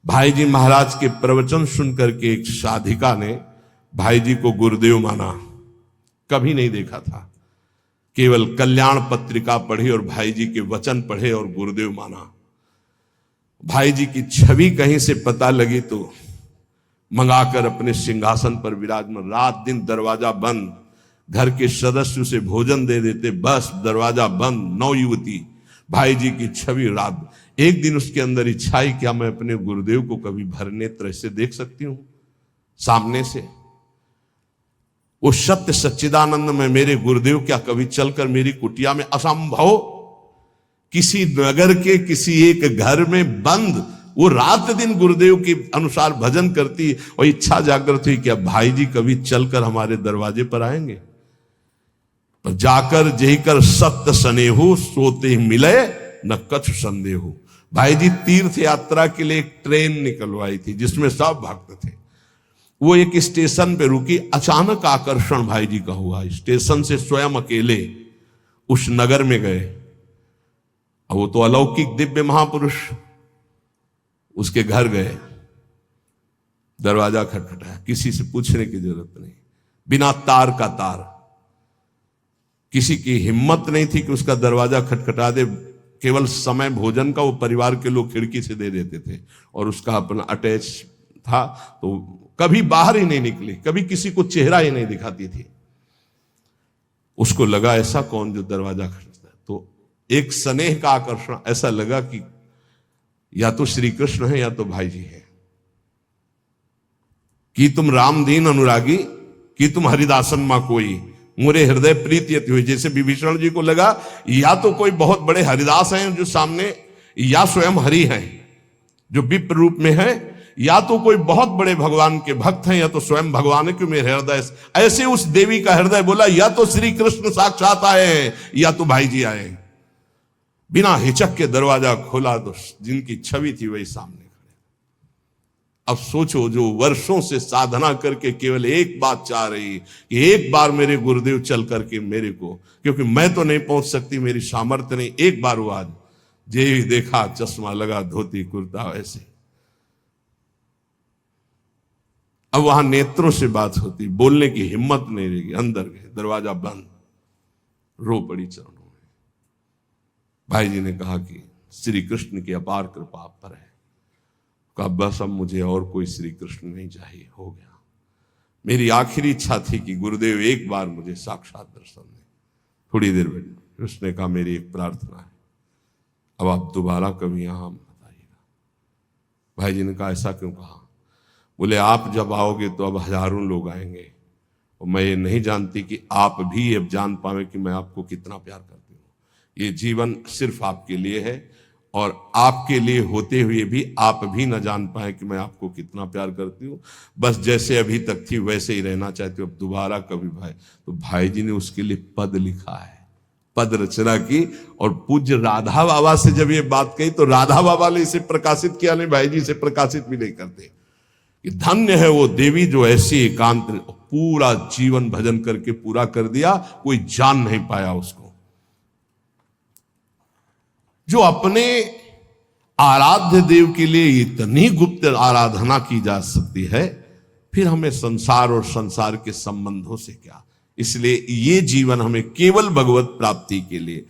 भाई जी महाराज के प्रवचन सुनकर के एक साधिका ने भाई जी को गुरुदेव माना। कभी नहीं देखा था, केवल कल्याण पत्रिका पढ़ी और भाई जी के वचन पढ़े और गुरुदेव माना। भाई जी की छवि कहीं से पता लगी तो मंगाकर अपने सिंहासन पर विराजमान, रात दिन दरवाजा बंद, घर के सदस्य उसे भोजन दे देते, बस दरवाजा बंद, 9 युवती, भाई जी की छवि रात। एक दिन उसके अंदर इच्छा आई, क्या मैं अपने गुरुदेव को कभी भर नेत्र से देख सकती हूं सामने से? वो सत्य सच्चिदानंद में मेरे गुरुदेव क्या कभी चलकर मेरी कुटिया में? असंभव। किसी नगर के किसी एक घर में बंद वो रात दिन गुरुदेव के अनुसार भजन करती और इच्छा जागृत हुई, क्या भाई जी कभी चलकर हमारे दरवाजे पर आएंगे? पर जाकर जहीकर सत्य सनेहु सोते मिले न कछु संदेहु। भाई जी तीर्थ यात्रा के लिए एक ट्रेन निकलवाई थी जिसमें सब भक्त थे। वो एक स्टेशन पे रुकी, अचानक आकर्षण भाई जी का हुआ। स्टेशन से स्वयं अकेले उस नगर में गए। और वो तो अलौकिक दिव्य महापुरुष, उसके घर गए, दरवाजा खटखटाया, किसी से पूछने की जरूरत नहीं, बिना तार का तार। किसी की हिम्मत नहीं थी कि उसका दरवाजा खटखटा दे। केवल समय भोजन का वो परिवार के लोग खिड़की से दे देते थे और उसका अपना अटैच था, तो कभी बाहर ही नहीं निकली, कभी किसी को चेहरा ही नहीं दिखाती थी। उसको लगा ऐसा कौन जो दरवाजा खटखटाता है? तो एक स्नेह का आकर्षण, ऐसा लगा कि या तो श्री कृष्ण है या तो भाई जी है। कि तुम राम दीन अनुरागी, कि तुम हरिदासन मां कोई, मोरे हृदय प्रीति अति हुई। जैसे विभीषण जी को लगा या तो कोई बहुत बड़े हरिदास हैं जो सामने, या स्वयं हरि हैं जो विप्र रूप में है, या तो कोई बहुत बड़े भगवान के भक्त हैं, या तो स्वयं भगवान है कि मेरे हृदय। ऐसे उस देवी का हृदय बोला या तो श्री कृष्ण साक्षात आए हैं या तो भाई जी आए हैं। बिना हिचक के दरवाजा खोला तो जिनकी छवि थी वही सामने खड़े। अब सोचो, जो वर्षों से साधना करके केवल एक बात चाह रही कि एक बार मेरे गुरुदेव चल करके मेरे को, क्योंकि मैं तो नहीं पहुंच सकती, मेरी सामर्थ्य नहीं, एक बार वो आज जे देखा चश्मा लगा, धोती कुर्ता ऐसे। अब वहां नेत्रों से बात होती, बोलने की हिम्मत नहीं रहेगी। अंदर गए, दरवाजा बंद, रो पड़ी चरणों में। भाई जी ने कहा कि श्री कृष्ण की अपार कृपा आप पर है। कहा बस अब मुझे और कोई श्री कृष्ण नहीं चाहिए, हो गया। मेरी आखिरी इच्छा थी कि गुरुदेव एक बार मुझे साक्षात दर्शन दें। थोड़ी देर बैठे, उसने कहा मेरी एक प्रार्थना है, अब आप दोबारा कभी यहां बताइएगा। भाई जी ने कहा ऐसा क्यों कहा? बोले आप जब आओगे तो अब हजारों लोग आएंगे और मैं ये नहीं जानती कि आप भी अब जान पावे कि मैं आपको कितना प्यार करती हूँ। ये जीवन सिर्फ आपके लिए है और आपके लिए होते हुए भी आप भी न जान पाए कि मैं आपको कितना प्यार करती हूँ। बस जैसे अभी तक थी वैसे ही रहना चाहती हूँ, अब दोबारा कभी भाई। तो भाई जी ने उसके लिए पद लिखा है, पद रचना की। और पूज्य राधा बाबा से जब ये बात कही तो राधा बाबा ने इसे प्रकाशित किया, नहीं भाई जी इसे प्रकाशित भी नहीं करते। कि धन्य है वो देवी जो ऐसी एकांत पूरा जीवन भजन करके पूरा कर दिया, कोई जान नहीं पाया उसको। जो अपने आराध्य देव के लिए इतनी गुप्त आराधना की जा सकती है, फिर हमें संसार और संसार के संबंधों से क्या? इसलिए ये जीवन हमें केवल भगवत प्राप्ति के लिए।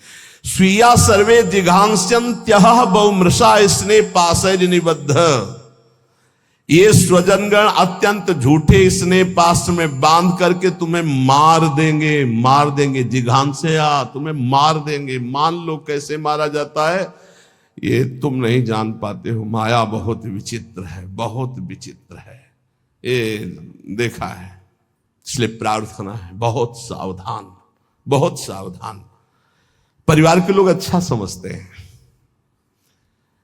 स्वीया सर्वे जिघांस्यन्त्यः बहुमृषा स्ने पाशैर् निबद्ध। ये स्वजनगण अत्यंत झूठे स्नेह पास में बांध करके तुम्हें मार देंगे, मार देंगे। जिघांस्या, तुम्हें मार देंगे। मान लो कैसे मारा जाता है ये तुम नहीं जान पाते हो। माया बहुत विचित्र है, बहुत विचित्र है, ये देखा है। इसलिए प्रार्थना है बहुत सावधान, बहुत सावधान। परिवार के लोग अच्छा समझते हैं,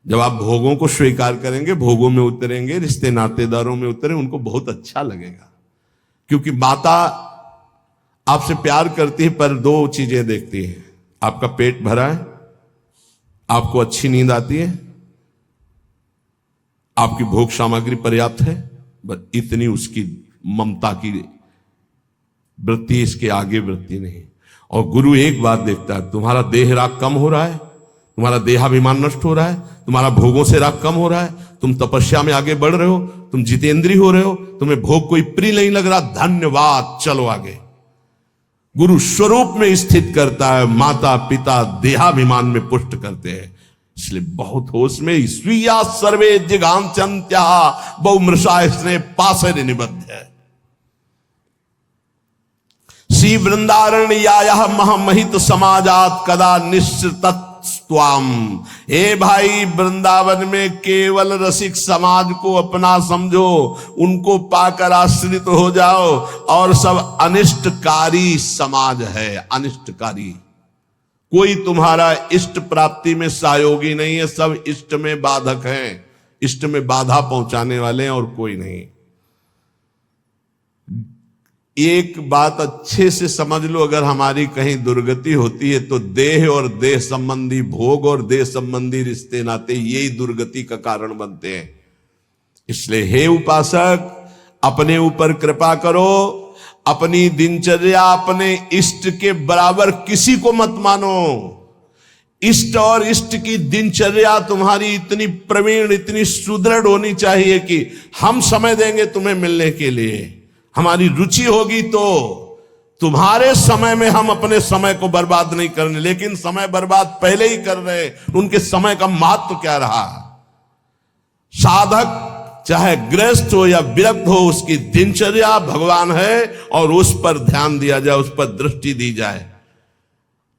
जब आप भोगों को स्वीकार करेंगे, भोगों में उतरेंगे, रिश्ते नातेदारों में उतरें, उनको बहुत अच्छा लगेगा। क्योंकि माता आपसे प्यार करती है पर दो चीजें देखती है, आपका पेट भरा है, आपको अच्छी नींद आती है, आपकी भोग सामग्री पर्याप्त है, बस इतनी उसकी ममता की वृत्ति, इसके आगे वृत्ति नहीं। और गुरु एक बात देखता है, तुम्हारा देह राग कम हो रहा है, तुम्हारा देहाभिमान नष्ट हो रहा है, तुम्हारा भोगों से राग कम हो रहा है, तुम तपस्या में आगे बढ़ रहे हो, तुम जितेंद्रीय हो रहे हो, तुम्हें भोग कोई प्रिय नहीं लग रहा, धन्यवाद, चलो आगे। गुरु स्वरूप में स्थित करता है, माता पिता देहाभिमान में पुष्ट करते हैं। इसलिए बहुत होश में स्वीया सर्वे जिगांत्यंत्या बहुमृषा स्नेह पाशर निबद्ध है। श्री वृंदारण्याय महमहित समाजात कदा निश्चितत्वाम। हे भाई, वृंदावन में केवल रसिक समाज को अपना समझो, उनको पाकर आश्रित हो जाओ, और सब अनिष्टकारी समाज है, अनिष्टकारी। कोई तुम्हारा इष्ट प्राप्ति में सहयोगी नहीं है, सब इष्ट में बाधक हैं, इष्ट में बाधा पहुंचाने वाले हैं, और कोई नहीं। एक बात अच्छे से समझ लो, अगर हमारी कहीं दुर्गति होती है तो देह और देह संबंधी भोग और देह संबंधी रिश्ते नाते यही दुर्गति का कारण बनते हैं। इसलिए हे उपासक, अपने ऊपर कृपा करो, अपनी दिनचर्या अपने इष्ट के बराबर किसी को मत मानो। इष्ट और इष्ट की दिनचर्या तुम्हारी इतनी प्रवीण, इतनी सुदृढ़ होनी चाहिए कि हम समय देंगे तुम्हें मिलने के लिए। हमारी रुचि होगी तो तुम्हारे समय में हम अपने समय को बर्बाद नहीं करने, लेकिन समय बर्बाद पहले ही कर रहे, उनके समय का महत्व क्या रहा। साधक चाहे गृहस्थ हो या विरक्त हो, उसकी दिनचर्या भगवान है और उस पर ध्यान दिया जाए, उस पर दृष्टि दी जाए।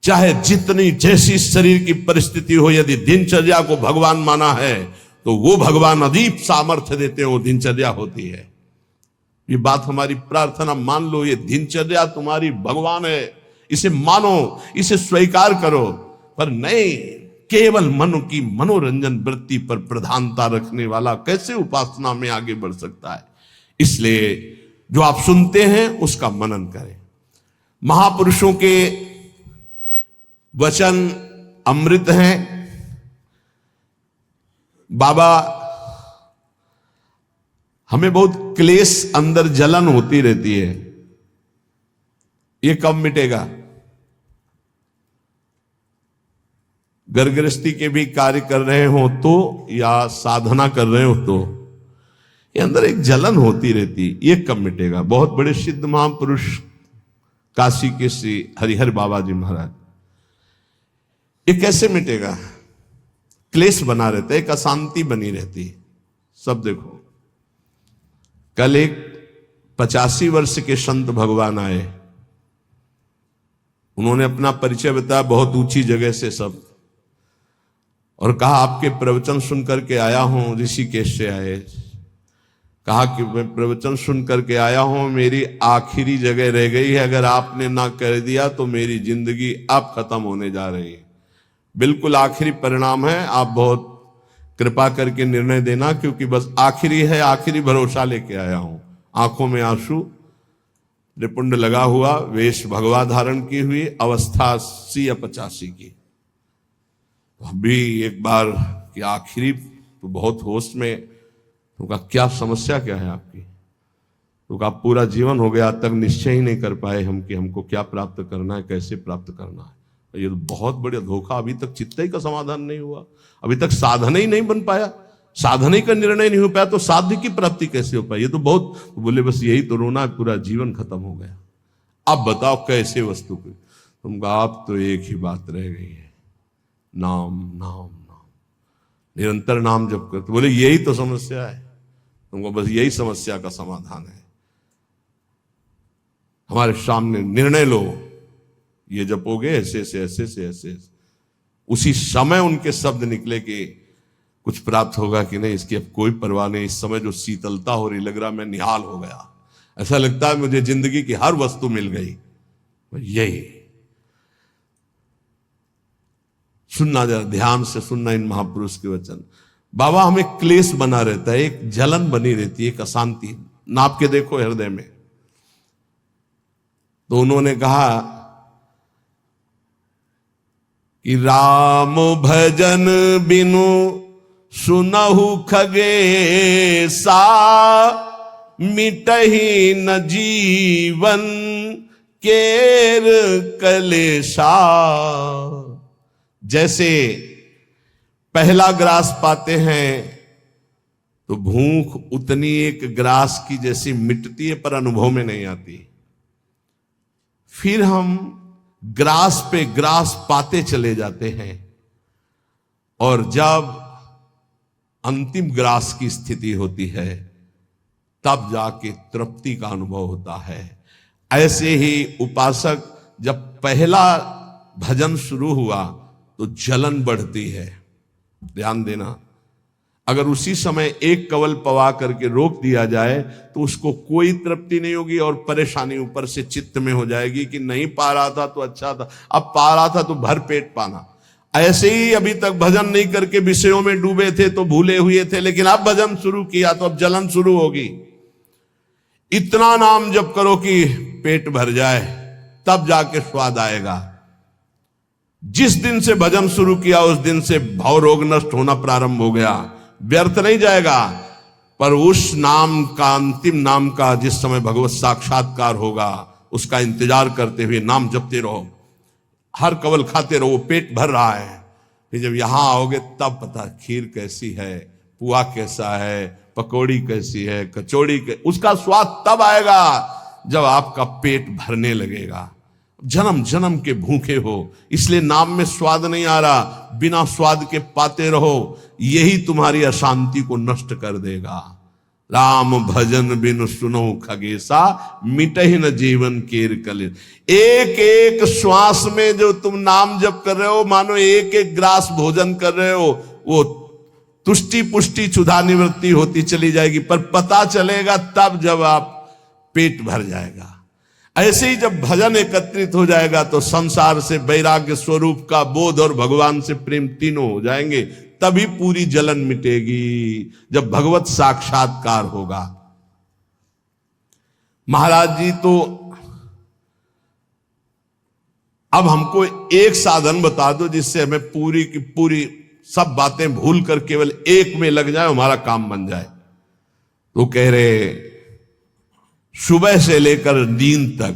चाहे जितनी जैसी शरीर की परिस्थिति हो, यदि दिनचर्या को भगवान माना है तो वो भगवान अदीप सामर्थ्य देते हैं, वो दिनचर्या होती है। ये बात हमारी प्रार्थना मान लो, ये दिनचर्या तुम्हारी भगवान है, इसे मानो, इसे स्वीकार करो। पर नहीं, केवल मन की मनोरंजन वृत्ति पर प्रधानता रखने वाला कैसे उपासना में आगे बढ़ सकता है। इसलिए जो आप सुनते हैं उसका मनन करें। महापुरुषों के वचन अमृत हैं। बाबा, हमें बहुत क्लेश, अंदर जलन होती रहती है, ये कब मिटेगा? गृहस्थी के भी कार्य कर रहे हो तो, या साधना कर रहे हो तो, ये अंदर एक जलन होती रहती, ये कब मिटेगा? बहुत बड़े सिद्ध महापुरुष काशी के श्री हरिहर बाबा जी महाराज, ये कैसे मिटेगा? क्लेश बना रहता है, एक अशांति बनी रहती। सब देखो, कल एक 85 वर्ष के संत भगवान आए, उन्होंने अपना परिचय बताया बहुत ऊंची जगह से सब, और कहा आपके प्रवचन सुन करके आया हूं, ऋषिकेश से आए। कहा कि मैं प्रवचन सुन करके आया हूं, मेरी आखिरी जगह रह गई है, अगर आपने ना कर दिया तो मेरी जिंदगी अब खत्म होने जा रही है। बिल्कुल आखिरी परिणाम है, आप बहुत कृपा करके निर्णय देना, क्योंकि बस आखिरी है, आखिरी भरोसा लेके आया हूं। आंखों में आंसू, रिपुंड लगा हुआ, वेश भगवा धारण की हुई, अवस्था 80 या 85 की। अभी एक बार कि आखिरी तो बहुत होश में, तो कहा क्या समस्या क्या है आपकी? तो कहा पूरा जीवन हो गया, आज तक निश्चय ही नहीं कर पाए हम कि हमको क्या प्राप्त करना है, कैसे प्राप्त करना है। ये तो बहुत बड़ा धोखा, अभी तक चित्त का समाधान नहीं हुआ, अभी तक साधन ही नहीं बन पाया, साधन का निर्णय नहीं हो पाया, तो साध्य की प्राप्ति कैसे हो पाई? ये तो बहुत, बोले बस यही तो रोना, पूरा जीवन खत्म हो गया। अब बताओ कैसे वस्तु को? तुम कहा आप तो एक ही बात रह गई है, नाम नाम नाम, निरंतर नाम जप कर। तो बोले यही तो समस्या है, तुमको बस यही समस्या का समाधान है। हमारे सामने निर्णय लो, ये जपोगे ऐसे से ऐसे से ऐसे, उसी समय उनके शब्द निकले कि कुछ प्राप्त होगा कि नहीं, इसकी अब कोई परवाह नहीं। इस समय जो शीतलता हो रही, लग रहा मैं निहाल हो गया, ऐसा लगता है मुझे जिंदगी की हर वस्तु मिल गई। यही सुनना, जरा ध्यान से सुनना इन महापुरुष के वचन। बाबा, हमें क्लेश बना रहता है, एक जलन बनी रहती है, एक अशांति, नाप के देखो हृदय में। तो उन्होंने कहा कि राम भजन बिनु सुनहु खगेसा, मिटहि न जीवन केर कलेशा। जैसे पहला ग्रास पाते हैं तो भूख उतनी एक ग्रास की जैसी मिटती है पर अनुभव में नहीं आती। फिर हम ग्रास पे ग्रास पाते चले जाते हैं और जब अंतिम ग्रास की स्थिति होती है तब जाके तृप्ति का अनुभव होता है। ऐसे ही उपासक जब पहला भजन शुरू हुआ तो जलन बढ़ती है। ध्यान देना, अगर उसी समय एक कवल पवा करके रोक दिया जाए तो उसको कोई तृप्ति नहीं होगी और परेशानी ऊपर से चित्त में हो जाएगी कि नहीं पा रहा था तो अच्छा था, अब पा रहा था तो भर पेट पाना। ऐसे ही अभी तक भजन नहीं करके विषयों में डूबे थे तो भूले हुए थे, लेकिन अब भजन शुरू किया तो अब जलन शुरू होगी। इतना नाम जप करो कि पेट भर जाए, तब जाके स्वाद आएगा। जिस दिन से भजन शुरू किया उस दिन से भव रोग नष्ट होना प्रारंभ हो गया। व्यर्थ नहीं जाएगा, पर उस नाम का, अंतिम नाम का, जिस समय भगवत साक्षात्कार होगा उसका इंतजार करते हुए नाम जपते रहो, हर कवल खाते रहो, पेट भर रहा है। फिर जब यहां आओगे तब पता खीर कैसी है, पुआ कैसा है, पकौड़ी कैसी है, कचौड़ी उसका स्वाद तब आएगा जब आपका पेट भरने लगेगा। जन्म जन्म के भूखे हो, इसलिए नाम में स्वाद नहीं आ रहा, बिना स्वाद के पाते रहो, यही तुम्हारी अशांति को नष्ट कर देगा। राम भजन बिन सुनो खगेसा, मिटहि न जीवन केर कलेर। एक एक श्वास में जो तुम नाम जप कर रहे हो, मानो एक एक ग्रास भोजन कर रहे हो, वो तुष्टि पुष्टि क्षुधा निवृत्ति होती चली जाएगी, पर पता चलेगा तब जब आप पेट भर जाएगा। ऐसे ही जब भजन एकत्रित हो जाएगा तो संसार से वैराग्य स्वरूप का बोध और भगवान से प्रेम तीनों हो जाएंगे, तभी पूरी जलन मिटेगी, जब भगवत साक्षात्कार होगा। महाराज जी तो अब हमको एक साधन बता दो जिससे हमें पूरी की पूरी सब बातें भूल कर केवल एक में लग जाए, हमारा काम बन जाए। तो कह रहे सुबह से लेकर नींद तक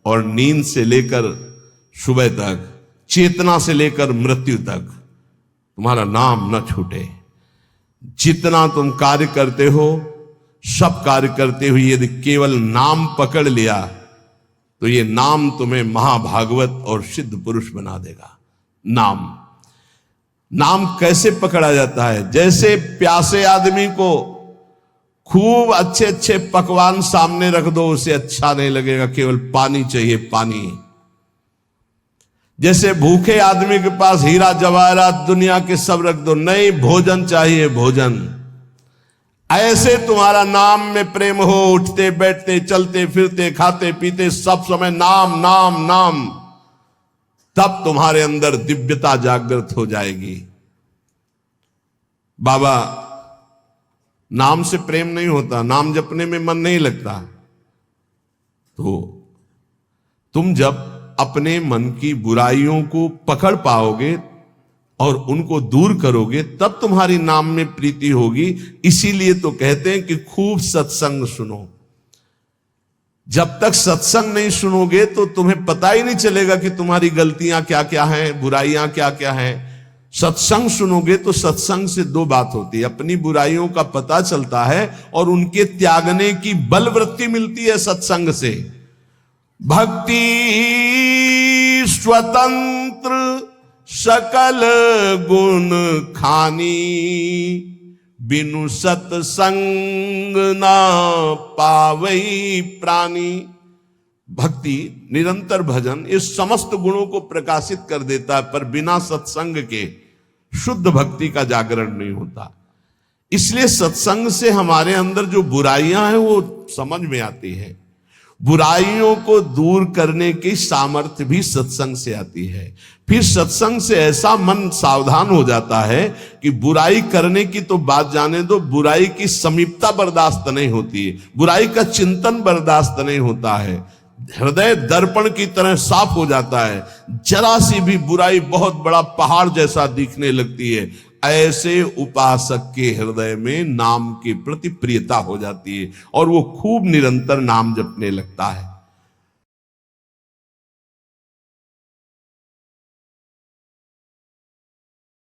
और नींद से लेकर सुबह तक, चेतना से लेकर मृत्यु तक तुम्हारा नाम न छूटे। जितना तुम कार्य करते हो, सब कार्य करते हुए यदि केवल नाम पकड़ लिया तो ये नाम तुम्हें महाभागवत और सिद्ध पुरुष बना देगा। नाम कैसे पकड़ा जाता है? जैसे प्यासे आदमी को खूब अच्छे अच्छे पकवान सामने रख दो, उसे अच्छा नहीं लगेगा, केवल पानी चाहिए, पानी। जैसे भूखे आदमी के पास हीरा जवाहरात दुनिया के सब रख दो, नहीं, भोजन चाहिए, भोजन। ऐसे तुम्हारा नाम में प्रेम हो, उठते बैठते चलते फिरते खाते पीते सब समय नाम नाम नाम, तब तुम्हारे अंदर दिव्यता जागृत हो जाएगी। बाबा, नाम से प्रेम नहीं होता, नाम जपने में मन नहीं लगता, तो तुम जब अपने मन की बुराइयों को पकड़ पाओगे और उनको दूर करोगे तब तुम्हारी नाम में प्रीति होगी। इसीलिए तो कहते हैं कि खूब सत्संग सुनो। जब तक सत्संग नहीं सुनोगे तो तुम्हें पता ही नहीं चलेगा कि तुम्हारी गलतियां क्या क्या हैं, बुराइयां क्या क्या हैं। सत्संग सुनोगे तो सत्संग से दो बात होती है, अपनी बुराइयों का पता चलता है और उनके त्यागने की बलवृत्ति मिलती है सत्संग से। भक्ति स्वतंत्र सकल गुण खानी, बिनु सत्संग ना पावई प्राणी। भक्ति, निरंतर भजन इस समस्त गुणों को प्रकाशित कर देता है, पर बिना सत्संग के शुद्ध भक्ति का जागरण नहीं होता। इसलिए सत्संग से हमारे अंदर जो बुराइयां हैं वो समझ में आती है। बुराइयों को दूर करने की सामर्थ्य भी सत्संग से आती है। फिर सत्संग से ऐसा मन सावधान हो जाता है कि बुराई करने की तो बात जाने दो, बुराई की समीपता बर्दाश्त नहीं होती है, बुराई का चिंतन बर्दाश्त नहीं होता है। हृदय दर्पण की तरह साफ हो जाता है, जरा सी भी बुराई बहुत बड़ा पहाड़ जैसा दिखने लगती है। ऐसे उपासक के हृदय में नाम के प्रति प्रियता हो जाती है और वो खूब निरंतर नाम जपने लगता है।